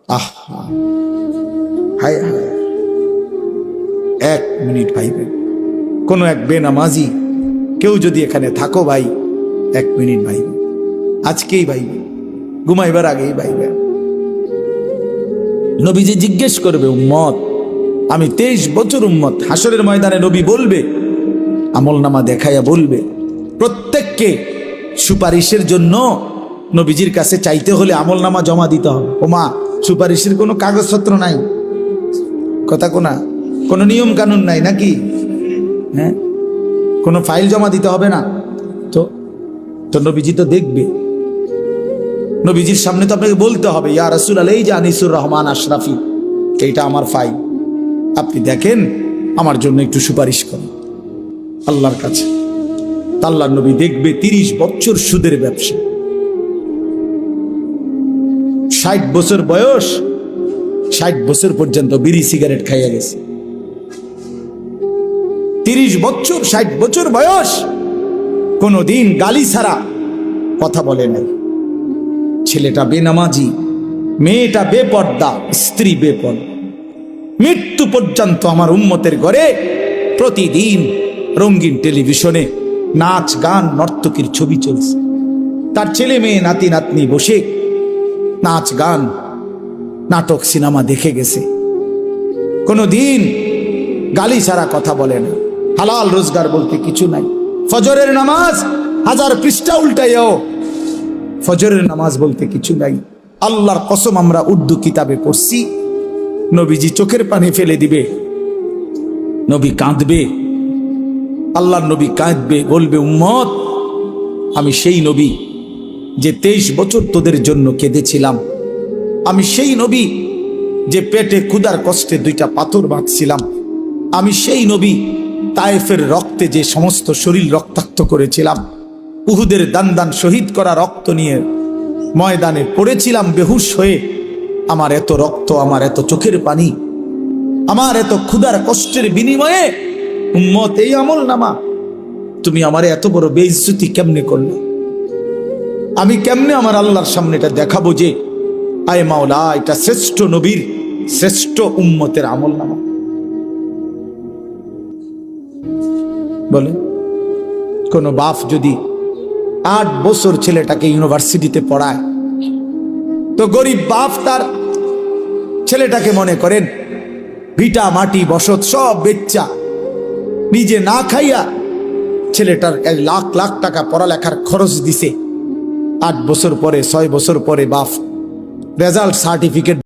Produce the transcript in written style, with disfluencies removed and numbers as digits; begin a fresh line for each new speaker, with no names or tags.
আহা, হায় হায়, 1 মিনিট ভাইবেন। কোনো এক বেনামাজি কেউ যদি এখানে থাকো ভাই, 1 মিনিট ভাইবেন, আজকেই ভাইবেন, ঘুমাইবার আগেই ভাইবেন। নবীজি জিজ্ঞেস করবে, উম্মত, আমি 23 বছর উম্মত। হাসরের ময়দানে নবী বলবে, আমলনামা দেখাইয়া বলবে, প্রত্যেককে সুপারিশের জন্য নবীজির কাছে চাইতে হলে আমলনামা জমা দিতে হবে। ওমা, সুপারিশের কোনো কাগজপত্র নাই, কথা কোনা, কোনো নিয়ম কানুন নাই নাকি? হ্যাঁ, কোনো ফাইল জমা দিতে হবে না তো? তো নবীজি তো দেখবে, নবীজির সামনে তো আপনাকে বলতে হবে, ইয়া রাসূলুল্লাহ, এই যে আনিসুর রহমান আশরাফি, এইটা আমার ফাইল, আপনি দেখেন, আমার জন্য একটু সুপারিশ করেন আল্লাহর কাছে। আল্লাহর নবী দেখবে 30 বছর সুদের ব্যবসা, 60 বছর বয়স, 60 বছর পর্যন্ত বিড়ি সিগারেট খাইয়া গেছে। 30 বছর, 60 বছর বয়স, কোনদিন গালি ছাড়া কথা বলে নাই। ছেলেটা বেনামাজি, মেয়েটা বেপর্দা, স্ত্রী বেপর্দা। মৃত্যু পর্যন্ত আমার উম্মতের ঘরে প্রতিদিন রঙিন টেলিভিশনে নাচ গান নর্তকীর ছবি চলছে। তার ছেলে মেয়ে নাতি নাতনি বসে নাচ গান নাটক সিনেমা দেখে গেছে। কোনদিন গালি ছাড়া কথা বলে না। হালাল রোজগার বলতে কিছু নাই। ফজরের নামাজ 1000 পৃষ্ঠা উল্টাইও, ফজরের নামাজ বলতে কিছু নাই। আল্লাহর কসম, আমরা উর্দু কিতাবে পড়ছি, নবীজি চোখের পানি ফেলে দিবে, নবী কাঁদবে, আল্লাহর নবী কাঁদবে, বলবে, উম্মত, আমি সেই নবী যে 23 বছর তোদের জন্য কেঁদেছিলাম। আমি সেই নবী যে পেটে ক্ষুধার কষ্টে 2টা পাথর বাঁধছিলাম। আমি সেই নবী তায়েফের রক্তে যে সমস্ত শরীর রক্তাক্ত করেছিলাম। উহুদের দান শহীদ করা রক্ত নিয়ে ময়দানে পড়েছিলাম বেহুশ হয়ে। আমার এত রক্ত, আমার এত চোখের পানি, আমার এত ক্ষুধার কষ্টের বিনিময়ে উম্মত, এই আমলনামা, তুমি আমার এত বড় বেইজ্জতি কেমনে করলে? আমি কেমনে আমার আল্লাহর সামনে এটা দেখাবো যে, আয় মাওলা, এটা শ্রেষ্ঠ নবীর, শ্রেষ্ঠ উম্মতের আমলনামা? বলে, কোন বাপ যদি 8 বছর ছেলেটাকে ইউনিভার্সিটিতে পড়ায়, তো গরিব বাপ তার ছেলেটাকে মনে করেন ভিটা মাটি বসত সব বেচ্চা, নিজে না খাইয়া ছেলেটার 1 লাখ লাখ টাকা পড়ালেখার খরচ দিছে। 8 বছর পরে, 6 বছর পরে বাপ রেজাল্ট সার্টিফিকেট